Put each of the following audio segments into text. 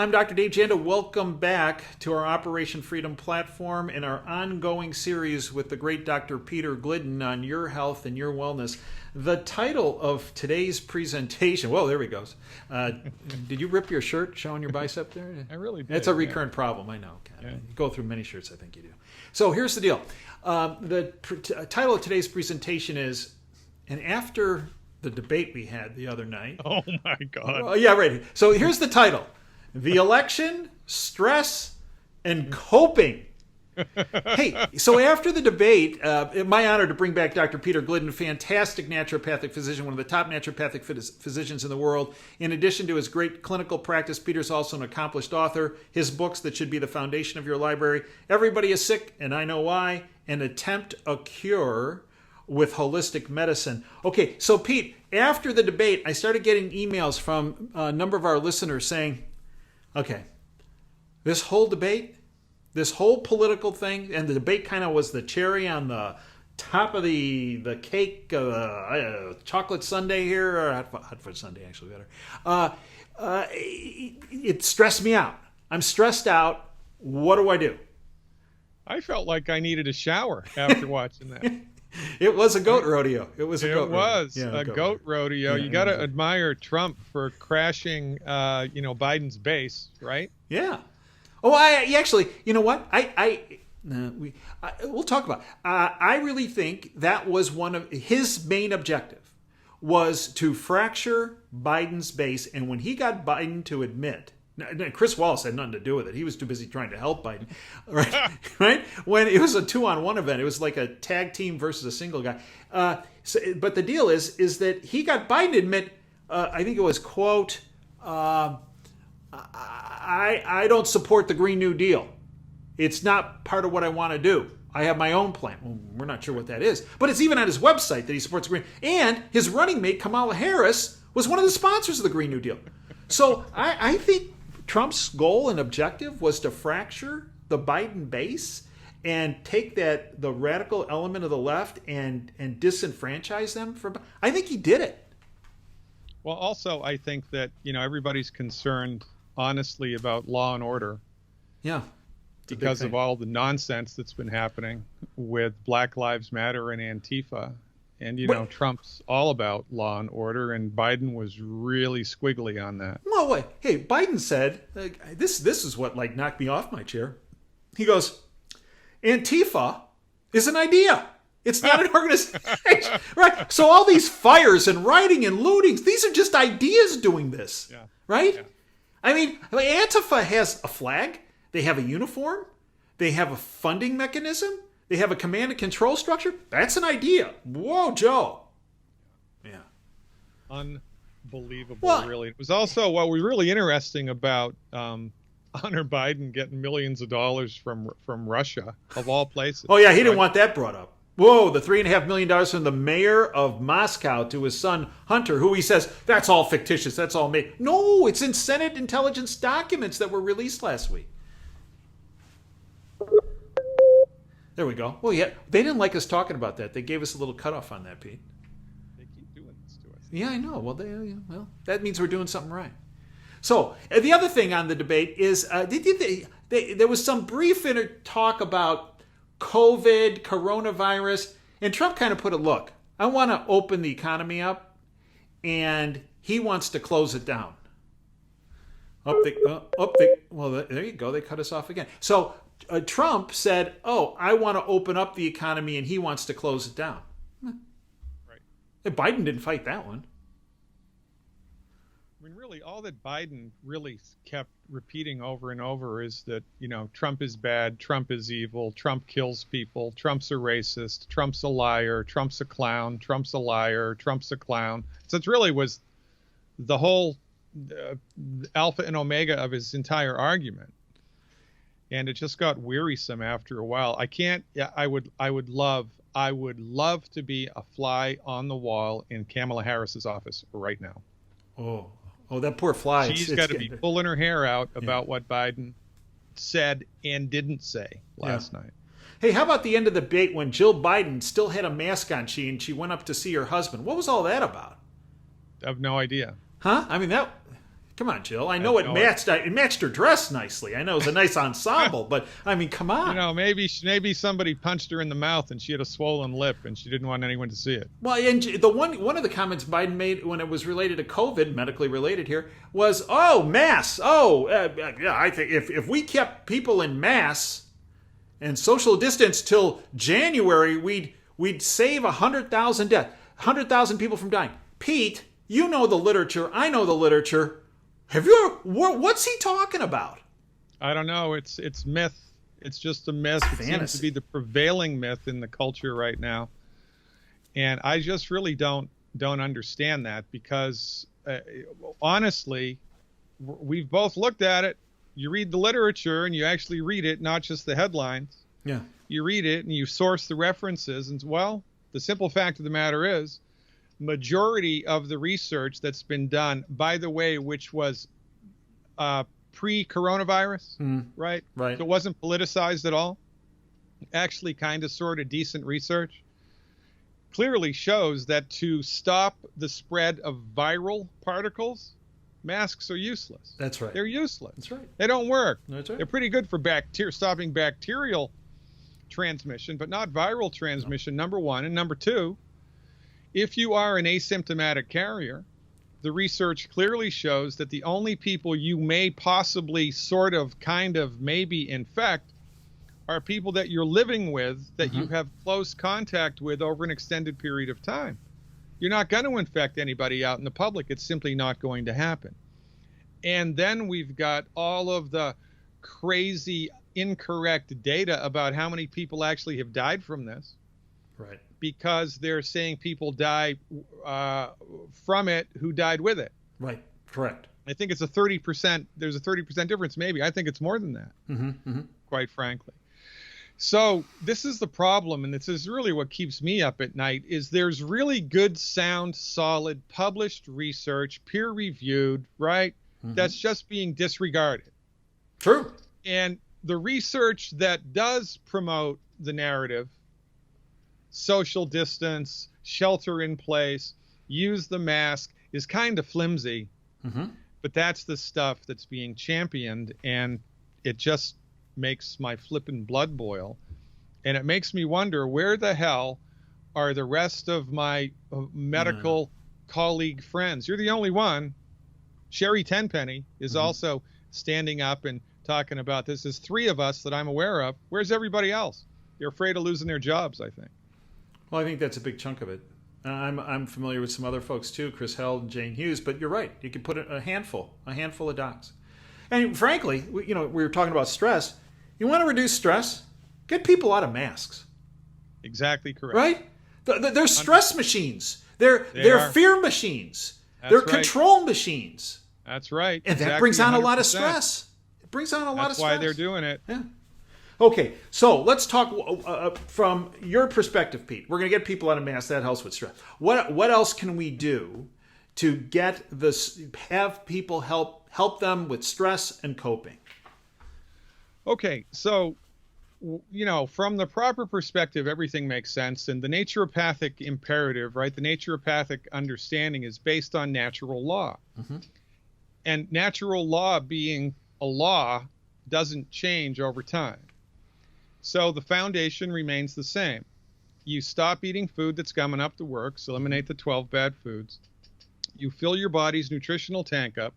I'm Dr. Dave Janda. Welcome back to our Operation Freedom platform and our ongoing series with the great Dr. Peter Glidden on your health and your wellness. The title of today's presentation, whoa, there he goes. Did you rip your shirt showing your bicep there? I really did. It's a recurrent problem, I know. Yeah. You go through many shirts, I think you do. So here's the deal. The title of today's presentation is, and after the debate we had the other night. Oh my God. Yeah, right. So here's the title. The election, stress, and coping. Hey, so after the debate, my honor to bring back Dr. Peter Glidden, fantastic naturopathic physician, one of the top naturopathic physicians in the world. In addition to his great clinical practice, Peter's also an accomplished author. His books that should be the foundation of your library, Everybody is Sick, and I Know Why, and Attempt a Cure with Holistic Medicine. Okay, so Pete, after the debate, I started getting emails from a number of our listeners saying, okay, this whole debate, this whole political thing, and the debate kind of was the cherry on the top of the cake, chocolate sundae here, or hot fudge sundae actually better. It stressed me out. I'm stressed out. What do I do? I felt like I needed a shower after watching that. It was a goat rodeo. It was a goat rodeo. Yeah, you got to admire Trump for crashing, Biden's base, right? Yeah. Oh, I actually, you know what? We'll talk about it. I really think that was one of his main objective was to fracture Biden's base. And when he got Biden to admit, Chris Wallace had nothing to do with it. He was too busy trying to help Biden, right? Right? When it was a 2-on-1 event, it was like a tag team versus a single guy. But the deal is that he got Biden to admit, I think it was, quote, I don't support the Green New Deal. It's not part of what I want to do. I have my own plan. Well, we're not sure what that is. But it's even on his website that he supports the Green. And his running mate, Kamala Harris, was one of the sponsors of the Green New Deal. So I think Trump's goal and objective was to fracture the Biden base and take the radical element of the left and disenfranchise them from. I think he did it. Well, also, I think that, everybody's concerned, honestly, about law and order. Yeah. Because of all the nonsense that's been happening with Black Lives Matter and Antifa. And, Trump's all about law and order, and Biden was really squiggly on that. Well, wait. Hey, Biden said, this is what, knocked me off my chair. He goes, Antifa is an idea. It's not an organization. Right? So all these fires and rioting and lootings, these are just ideas doing this. Yeah. Right? Yeah. I mean, Antifa has a flag. They have a uniform. They have a funding mechanism. They have a command and control structure. That's an idea. Whoa, Joe. Yeah. Unbelievable, really. It was also what was really interesting about Hunter Biden getting millions of dollars from Russia, of all places. Oh, yeah, he didn't want that brought up. Whoa, the $3.5 million from the mayor of Moscow to his son, Hunter, who he says, that's all fictitious, that's all made. No, it's in Senate intelligence documents that were released last week. There we go. Well, yeah, they didn't like us talking about that. They gave us a little cutoff on that, Pete. They keep doing this to us. Yeah, I know. Well, that means we're doing something right. So the other thing on the debate is there was some brief talk about COVID, coronavirus, and Trump kind of put it, look, I want to open the economy up, and he wants to close it down. Well, there you go. They cut us off again. So Trump said, oh, I want to open up the economy, and he wants to close it down. Right. Biden didn't fight that one. I mean, really, all that Biden really kept repeating over and over is that, Trump is bad, Trump is evil, Trump kills people, Trump's a racist, Trump's a liar, Trump's a clown, Trump's a liar, Trump's a clown. So it really was the whole alpha and omega of his entire argument. And it just got wearisome after a while. I would love to be a fly on the wall in Kamala Harris's office right now. Oh, that poor fly. She's got to be pulling her hair out about what Biden said and didn't say last night. Hey, how about the end of the debate when Jill Biden still had a mask on and she went up to see her husband? What was all that about? I have no idea. Huh? I mean, that Come on, Jill. I know it matched her dress nicely. I know it was a nice ensemble, but I mean, come on. You know, maybe somebody punched her in the mouth and she had a swollen lip and she didn't want anyone to see it. Well, and the one of the comments Biden made when it was related to COVID, medically related here, was, "Oh, masks. Oh, yeah. I think if we kept people in masks and social distance till January, we'd save 100,000 deaths, 100,000 people from dying." Pete, you know the literature. I know the literature. What's he talking about? I don't know. It's myth. It's just a myth. It seems to be the prevailing myth in the culture right now. And I just really don't understand that because honestly, we've both looked at it. You read the literature and you actually read it, not just the headlines. Yeah. You read it and you source the references. And well, the simple fact of the matter is, majority of the research that's been done, by the way, which was pre-coronavirus, right? Right. So it wasn't politicized at all. Actually, kind of sort of decent research clearly shows that to stop the spread of viral particles, masks are useless. That's right. They're useless. That's right. They don't work. That's right. They're pretty good for stopping bacterial transmission, but not viral transmission, number one. And number two, if you are an asymptomatic carrier, the research clearly shows that the only people you may possibly maybe infect are people that you're living with, that you have close contact with over an extended period of time. You're not going to infect anybody out in the public. It's simply not going to happen. And then we've got all of the crazy, incorrect data about how many people actually have died from this. Right. Because they're saying people die from it who died with it. Right. Correct. I think it's 30%. There's a 30% difference, maybe. I think it's more than that, quite frankly. So this is the problem, and this is really what keeps me up at night, is there's really good, sound, solid, published research, peer-reviewed, right? That's just being disregarded. True. And the research that does promote the narrative, social distance, shelter in place, use the mask, is kind of flimsy. But that's the stuff that's being championed, and it just makes my flippin' blood boil. And it makes me wonder, where the hell are the rest of my medical colleague friends? You're the only one. Sherry Tenpenny is also standing up and talking about this. There's three of us that I'm aware of. Where's everybody else? They're afraid of losing their jobs, I think. Well, I think that's a big chunk of it. I'm familiar with some other folks too, Chris Held and Jane Hughes, but you're right. You could put a handful of docs. And frankly, we were talking about stress. You want to reduce stress? Get people out of masks. Exactly correct. Right? They're stress machines. They're fear machines. They're control machines. That's right. And that brings on a lot of stress. It brings on a lot of stress. That's why they're doing it. Yeah. Okay, so let's talk from your perspective, Pete. We're going to get people out of masks. That helps with stress. What else can we do to get have people help them with stress and coping? Okay, so from the proper perspective, everything makes sense, and the naturopathic imperative, right? The naturopathic understanding is based on natural law, and natural law being a law doesn't change over time. So the foundation remains the same. You stop eating food that's coming up the works, eliminate the 12 bad foods. You fill your body's nutritional tank up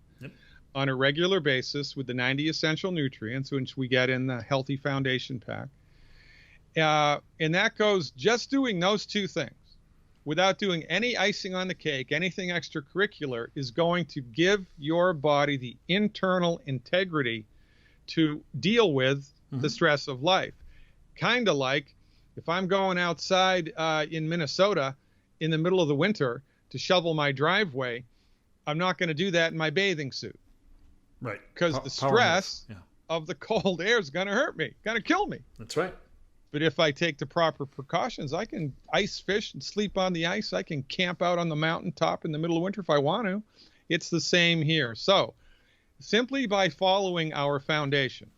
on a regular basis with the 90 essential nutrients, which we get in the Healthy Foundation Pack. And that goes just doing those two things without doing any icing on the cake, anything extracurricular, is going to give your body the internal integrity to deal with the stress of life. Kind of like if I'm going outside in Minnesota in the middle of the winter to shovel my driveway, I'm not going to do that in my bathing suit. Right. Because the stress of the cold air is going to hurt me, going to kill me. That's right. But if I take the proper precautions, I can ice fish and sleep on the ice. I can camp out on the mountaintop in the middle of winter if I want to. It's the same here. So simply by following our foundation,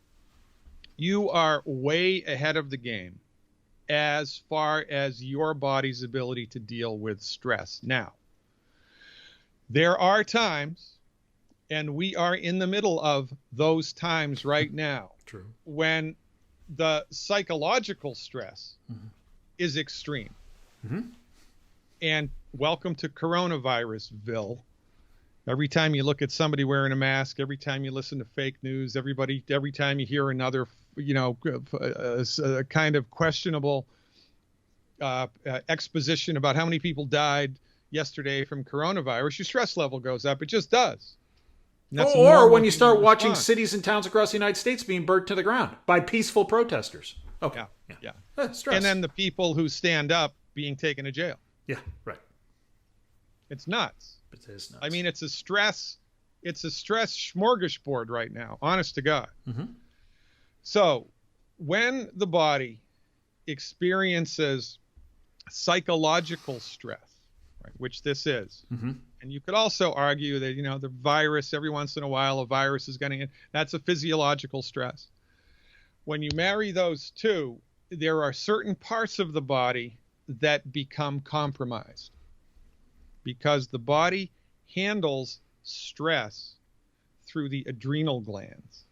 you are way ahead of the game as far as your body's ability to deal with stress. Now, there are times And we are in the middle of those times right now. True. When the psychological stress is extreme. And welcome to coronavirusville. Every time you look at somebody wearing a mask, every time you listen to fake news, every time you hear another, kind of questionable exposition about how many people died yesterday from coronavirus, your stress level goes up. It just does. Or when you start watching cities and towns across the United States being burnt to the ground by peaceful protesters. Okay. Yeah. Stress. And then the people who stand up being taken to jail. Yeah, right. It's nuts. It is nuts. I mean, it's a stress smorgasbord right now, honest to God. So when the body experiences psychological stress, right, which this is, and you could also argue that, the virus, every once in a while, a virus is going to, that's a physiological stress. When you marry those two, there are certain parts of the body that become compromised because the body handles stress through the adrenal glands.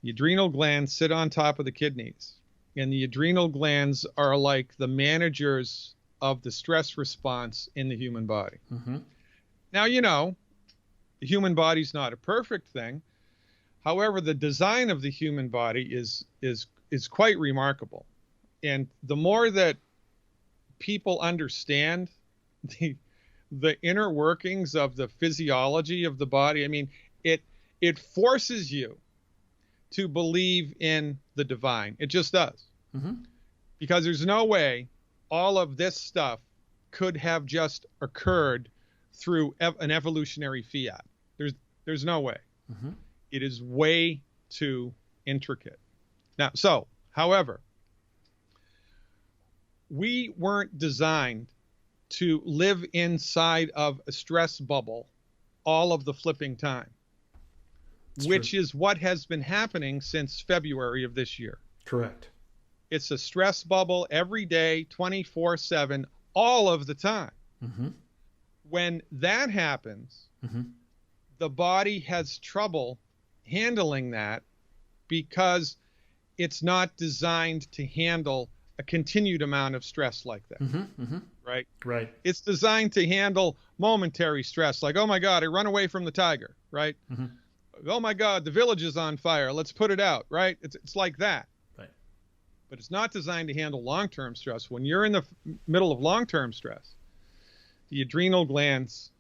The adrenal glands sit on top of the kidneys, and the adrenal glands are like the managers of the stress response in the human body. Now, the human body's not a perfect thing. However, the design of the human body is quite remarkable. And the more that people understand the inner workings of the physiology of the body, I mean, it forces you to believe in the divine. It just does. Because there's no way all of this stuff could have just occurred through an evolutionary fiat. There's no way. It is way too intricate. Now, however, we weren't designed to live inside of a stress bubble all of the flipping time, which is what has been happening since February of this year. Correct. It's a stress bubble every day, 24/7, all of the time. When that happens, the body has trouble handling that because it's not designed to handle a continued amount of stress like that. Right? Right. It's designed to handle momentary stress, like, oh my God, I run away from the tiger, right? Oh my God, the village is on fire. Let's put it out, right? It's like that. Right. But it's not designed to handle long-term stress. When you're in the middle of long-term stress, the adrenal glands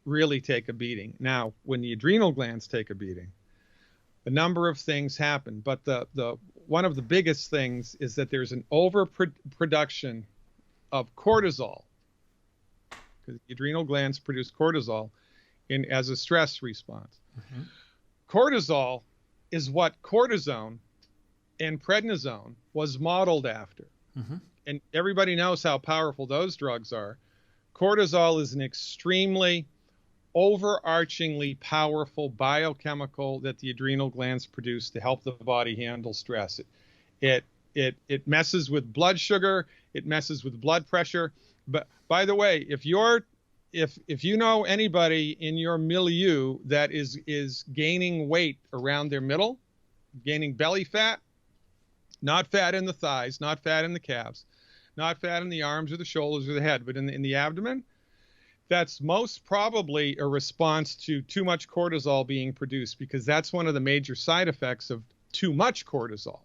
really take a beating. Now, when the adrenal glands take a beating, a number of things happen, but the one of the biggest things is that there's an overproduction of cortisol, because the adrenal glands produce cortisol as a stress response. Cortisol is what cortisone and prednisone was modeled after. And everybody knows how powerful those drugs are. Cortisol is an extremely overarchingly powerful biochemical that the adrenal glands produce to help the body handle stress. It messes with blood sugar, it messes with blood pressure. But by the way, if you know anybody in your milieu that is gaining weight around their middle, gaining belly fat, not fat in the thighs, not fat in the calves, not fat in the arms or the shoulders or the head, but in the abdomen, that's most probably a response to too much cortisol being produced, because that's one of the major side effects of too much cortisol.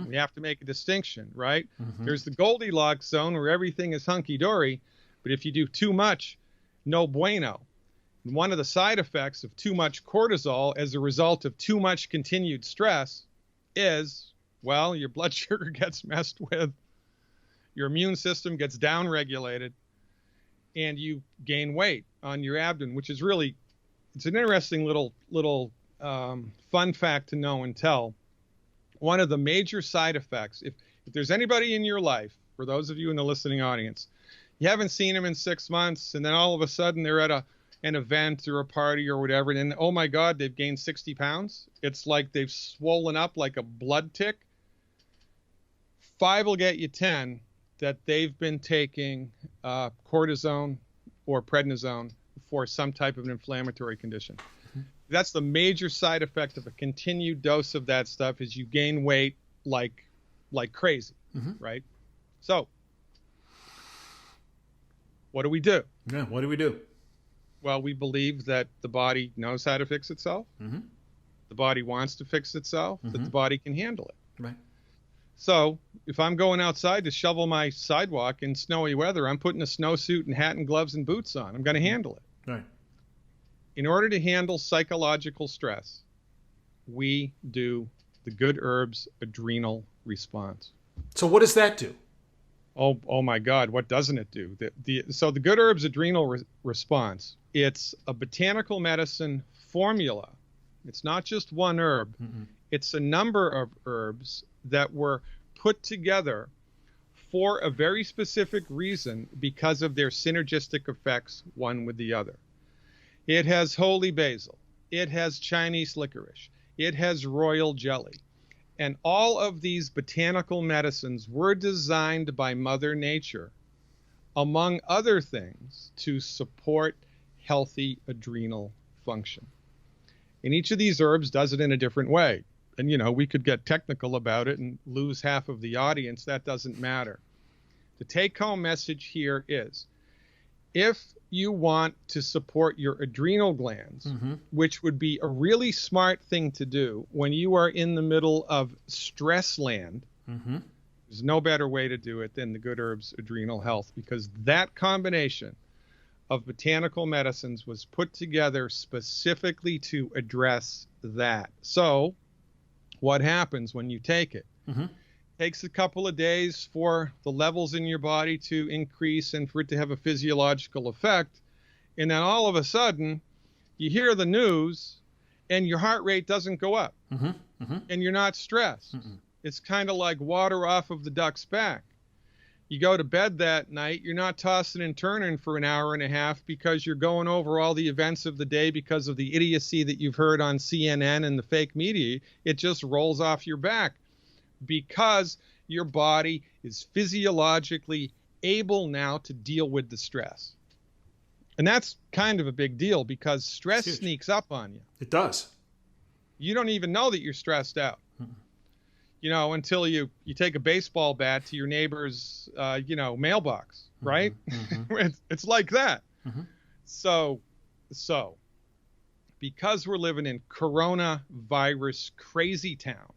We have to make a distinction, right? There's the Goldilocks zone where everything is hunky-dory, but if you do too much, no bueno. And one of the side effects of too much cortisol as a result of too much continued stress is, well, your blood sugar gets messed with, your immune system gets downregulated, and you gain weight on your abdomen, which is really, it's an interesting little fun fact to know and tell. One of the major side effects, if there's anybody in your life, for those of you in the listening audience, you haven't seen them in 6 months, and then all of a sudden they're at an event or a party or whatever, and then, oh my God, they've gained 60 pounds. It's like they've swollen up like a blood tick. 5 will get you 10 that they've been taking cortisone or prednisone for some type of an inflammatory condition. That's the major side effect of a continued dose of that stuff is you gain weight like crazy, right? So what do we do? Yeah, what do we do? Well, we believe that the body knows how to fix itself. The body wants to fix itself, that the body can handle it. Right. So if I'm going outside to shovel my sidewalk in snowy weather, I'm putting a snowsuit and hat and gloves and boots on. I'm going to handle it. Right. In order to handle psychological stress, we do the good herbs adrenal response. So what does that do? Oh my God, what doesn't it do? So the good herbs adrenal response, it's a botanical medicine formula. It's not just one herb. It's a number of herbs that were put together for a very specific reason because of their synergistic effects one with the other. It has holy basil. It has Chinese licorice. It has royal jelly. And all of these botanical medicines were designed by Mother Nature, among other things, to support healthy adrenal function. And each of these herbs does it in a different way. And, you know, we could get technical about it and lose half of the audience. That doesn't matter. The take-home message here is, if you want to support your adrenal glands, which would be a really smart thing to do when you are in the middle of stress land, there's no better way to do it than the good herbs adrenal health, because that combination of botanical medicines was put together specifically to address that. So what happens when you take it? Takes a couple of days for the levels in your body to increase and for it to have a physiological effect. And then all of a sudden, you hear the news and your heart rate doesn't go up. And you're not stressed. It's kind of like water off of the duck's back. You go to bed that night, you're not tossing and turning for an hour and a half because you're going over all the events of the day because of the idiocy that you've heard on CNN and the fake media. It just rolls off your back, because your body is physiologically able now to deal with the stress. And that's kind of a big deal, because stress sneaks up on you. It does. You don't even know that you're stressed out, you know, until you take a baseball bat to your neighbor's, mailbox, right? It's like that. So because we're living in coronavirus crazy town,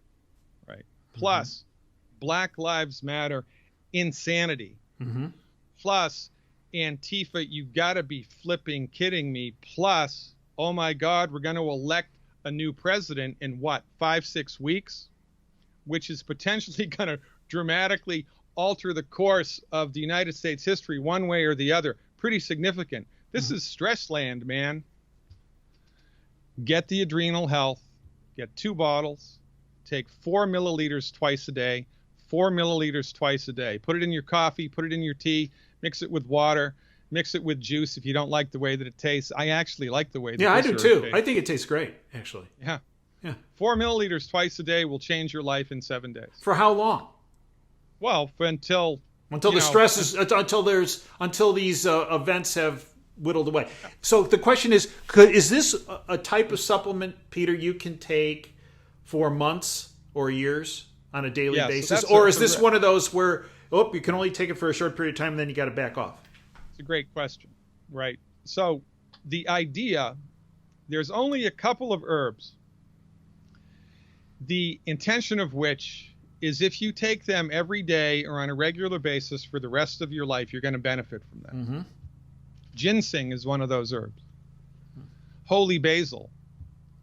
right? Plus Black Lives Matter insanity. Plus Antifa, you gotta be flipping kidding me. Plus, oh my God, we're going to elect a new president in 5-6 weeks, which is potentially going to dramatically alter the course of the United States history one way or the other. Pretty significant. This is stress land, man. Get the adrenal health, get 2 bottles, take 4 milliliters twice a day, 4 milliliters twice a day. Put it in your coffee, put it in your tea, mix it with water, mix it with juice if you don't like the way that it tastes. I actually like the way that I do too. tastes. I think it tastes great, actually. Yeah. 4 milliliters twice a day will change your life in 7 days. For how long? Well, until the stress is until these events have whittled away. So the question is this a type of supplement, Peter, you can take for months or years on a daily basis, or is this one of those where you can only take it for a short period of time and then you got to back off? It's a great question, right? So the idea, there's only a couple of herbs, the intention of which is if you take them every day or on a regular basis for the rest of your life, you're going to benefit from them. Ginseng is one of those herbs. Holy basil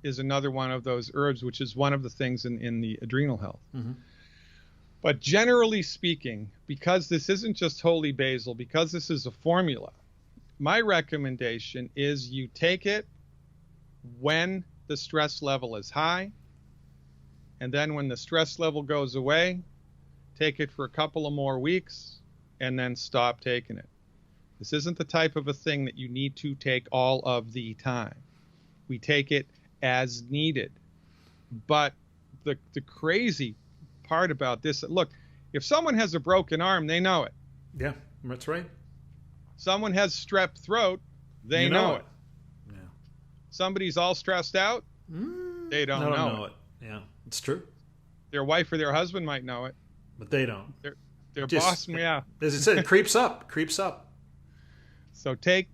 is another one of those herbs, which is one of the things in the adrenal health. But generally speaking, because this isn't just holy basil, because this is a formula, my recommendation is you take it when the stress level is high, and then when the stress level goes away, take it for a couple of more weeks, and then stop taking it. This isn't the type of a thing that you need to take all of the time. We take it as needed. But the crazy part about this, look, if someone has a broken arm, they know it. Yeah, that's right. Someone has strep throat, they know it. Yeah. somebody's all stressed out, they don't know it. Yeah, it's true. Their wife or their husband might know it, but they don't. Their boss, yeah. As I said, it creeps up. So take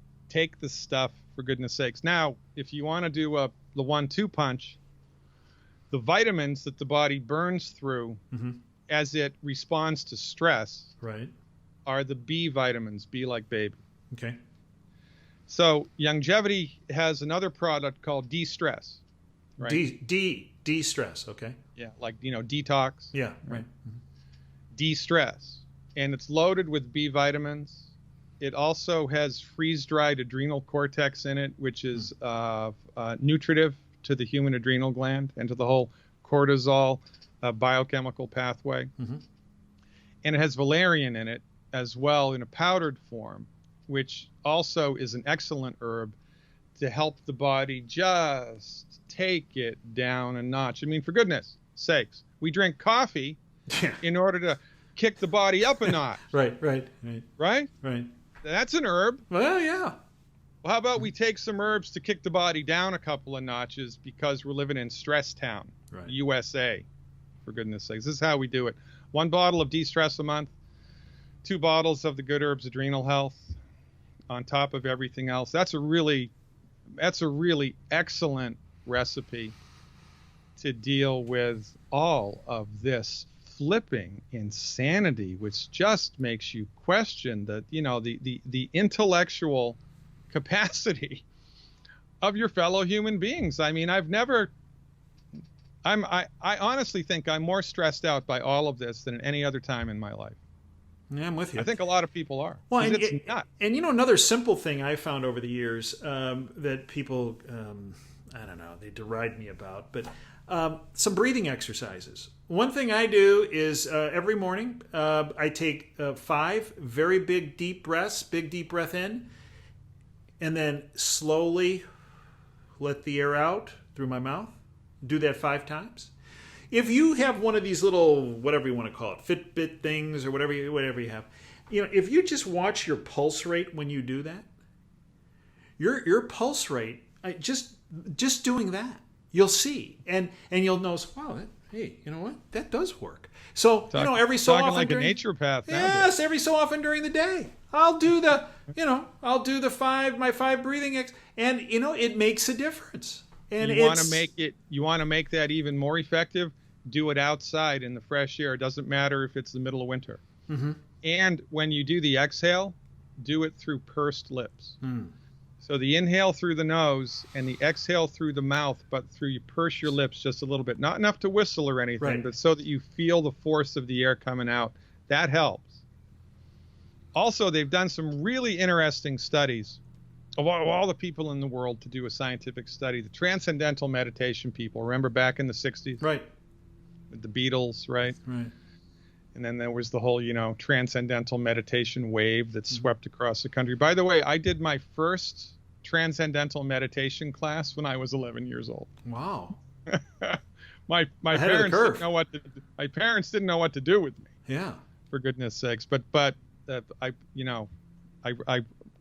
the stuff, for goodness sakes. Now, if you want to do the 1-2 punch, the vitamins that the body burns through as it responds to stress are the B vitamins, B like baby. Okay. So Longevity has another product called De-Stress. Right? De-stress, okay. Yeah, like, detox. Yeah, right. De-stress. And it's loaded with B vitamins. It also has freeze-dried adrenal cortex in it, which is nutritive to the human adrenal gland and to the whole cortisol biochemical pathway. And it has valerian in it as well in a powdered form, which also is an excellent herb to help the body just take it down a notch. I mean, for goodness sakes, we drink coffee in order to kick the body up a notch. Right. That's an herb. Well, yeah. Well, how about we take some herbs to kick the body down a couple of notches because we're living in Stress Town, USA, for goodness sakes. This is how we do it. 1 bottle of De-Stress a month, 2 bottles of the Good Herbs Adrenal Health on top of everything else. That's a really excellent recipe to deal with all of this flipping insanity, which just makes you question the intellectual capacity of your fellow human beings. I mean, I honestly think I'm more stressed out by all of this than at any other time in my life. Yeah, I'm with you. I think a lot of people are. Well, it's nuts. And another simple thing I found over the years that people, I don't know, they deride me about, but some breathing exercises. One thing I do is every morning I take 5 very big deep breaths, big deep breath in, and then slowly let the air out through my mouth. Do that 5 times. If you have one of these little, whatever you want to call it, Fitbit things or whatever you have, if you just watch your pulse rate when you do that, your pulse rate, just doing that, you'll see, and you'll notice, wow, hey, you know what? That does work. So every so often, like a naturopath. Yes, every so often during the day, I'll do the, my 5 breathing and it makes a difference. And you want to make that even more effective, do it outside in the fresh air. It doesn't matter if it's the middle of winter. And when you do the exhale, do it through pursed lips. So the inhale through the nose and the exhale through the mouth, but you purse your lips just a little bit. Not enough to whistle or anything, but so that you feel the force of the air coming out. That helps. Also, they've done some really interesting studies of all the people in the world to do a scientific study. The transcendental meditation people, remember back in the 60s? Right. With the Beatles, right? Right. And then there was the whole, transcendental meditation wave that swept across the country. By the way, I did my first transcendental meditation class when I was 11 years old. Wow. My parents didn't know what to do with me. Yeah. For goodness sakes. But I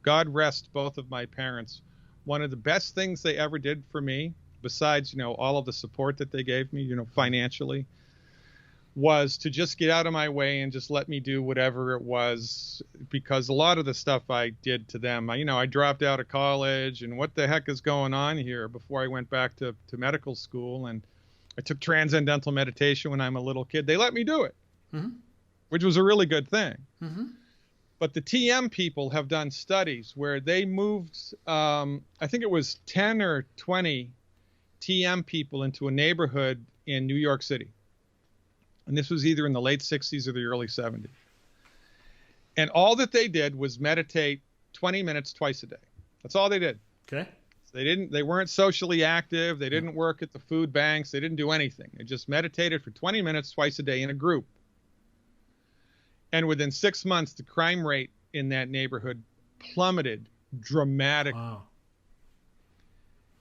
God rest both of my parents. One of the best things they ever did for me, besides, all of the support that they gave me, financially, was to just get out of my way and just let me do whatever it was, because a lot of the stuff I did to them, I dropped out of college and what the heck is going on here before I went back to medical school, and I took transcendental meditation when I'm a little kid. They let me do it, which was a really good thing. But the TM people have done studies where they moved, I think it was 10 or 20 TM people into a neighborhood in New York City. And this was either in the late 60s or the early 70s. And all that they did was meditate 20 minutes twice a day. That's all they did. Okay. So they weren't socially active. They didn't work at the food banks. They didn't do anything. They just meditated for 20 minutes twice a day in a group. And within 6 months, the crime rate in that neighborhood plummeted dramatically. Wow.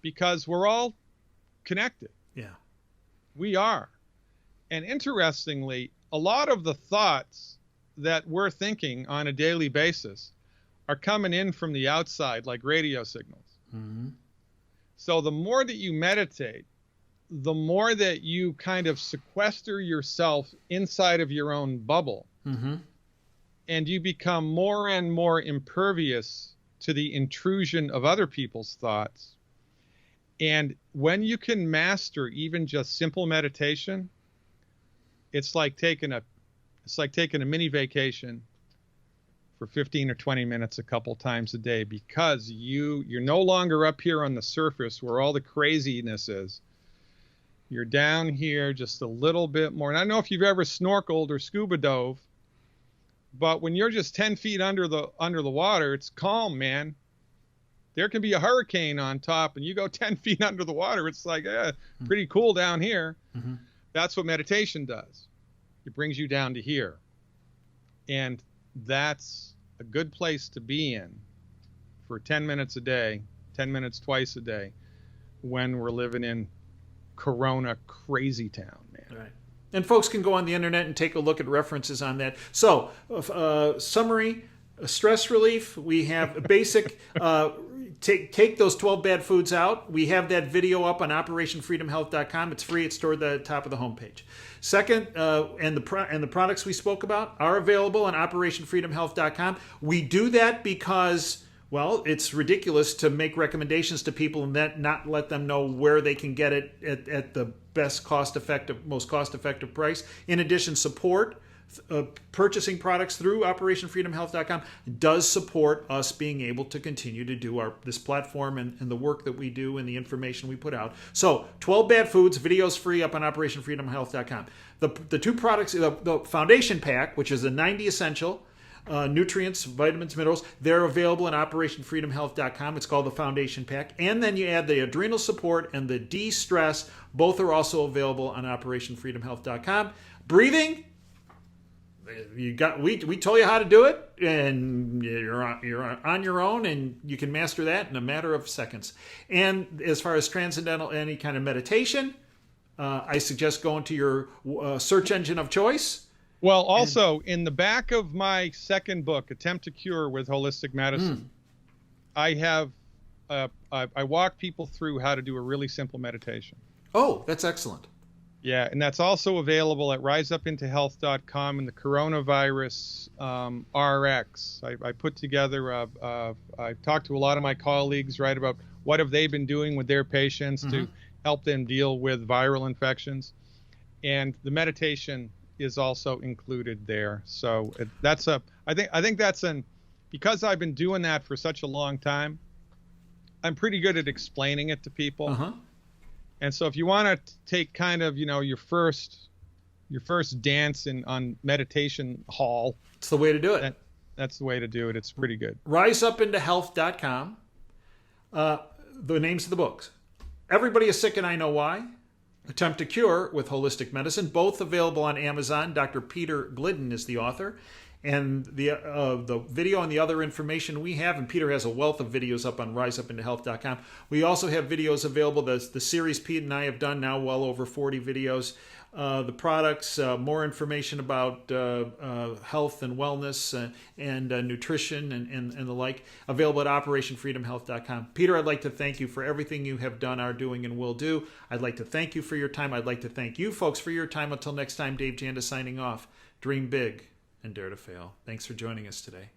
Because we're all connected. Yeah. We are. And interestingly, a lot of the thoughts that we're thinking on a daily basis are coming in from the outside like radio signals. So the more that you meditate, the more that you kind of sequester yourself inside of your own bubble, and you become more and more impervious to the intrusion of other people's thoughts. And when you can master even just simple meditation, it's like taking a mini vacation for 15 or 20 minutes a couple times a day, because you're no longer up here on the surface where all the craziness is. You're down here just a little bit more. And I don't know if you've ever snorkeled or scuba dove, but when you're just 10 feet under the water, it's calm, man. There can be a hurricane on top and you go 10 feet under the water. It's like, pretty cool down here. That's what meditation does. It brings you down to here. And that's a good place to be in for 10 minutes a day, 10 minutes twice a day, when we're living in Corona crazy town, man. Right. And folks can go on the internet and take a look at references on that. So, summary, stress relief, we have basic, take those 12 bad foods out. We have that video up on operationfreedomhealth.com. It's free. It's stored at the top of the homepage. Second, and the products we spoke about are available on operationfreedomhealth.com. We do that because, well, it's ridiculous to make recommendations to people and then not let them know where they can get it at the most cost-effective price. In addition, support purchasing products through operationfreedomhealth.com does support us being able to continue to do this platform and the work that we do and the information we put out. So 12 Bad Foods, videos free up on operationfreedomhealth.com. The two products, the Foundation Pack, which is a 90 essential nutrients, vitamins, minerals, they're available on operationfreedomhealth.com. It's called the Foundation Pack. And then you add the adrenal support and the de-stress. Both are also available on operationfreedomhealth.com. Breathing, we told you how to do it, and you're on your own, and you can master that in a matter of seconds. And as far as transcendental, any kind of meditation, I suggest going to your search engine of choice. Well, also in the back of my second book, Attempt to Cure with Holistic Medicine, I have I walk people through how to do a really simple meditation. Oh, that's excellent. Yeah, and that's also available at riseupintohealth.com and the coronavirus RX. I put together, I talked to a lot of my colleagues, right, about what have they been doing with their patients to help them deal with viral infections. And the meditation is also included there. So I think that's because I've been doing that for such a long time, I'm pretty good at explaining it to people. And so if you want to take kind of, your first dance on meditation hall, it's the way to do it. That's the way to do it. It's pretty good. Riseupintohealth.com. The names of the books: Everybody is Sick and I Know Why, Attempt to Cure with Holistic Medicine, both available on Amazon. Dr. Peter Glidden is the author. And the video and the other information we have, and Peter has a wealth of videos up on riseupintohealth.com. We also have videos available. The series Pete and I have done now well over 40 videos. The products, more information about health and wellness and nutrition and the like, available at operationfreedomhealth.com. Peter, I'd like to thank you for everything you have done, are doing, and will do. I'd like to thank you for your time. I'd like to thank you folks for your time. Until next time, Dave Janda signing off. Dream big and dare to fail. Thanks for joining us today.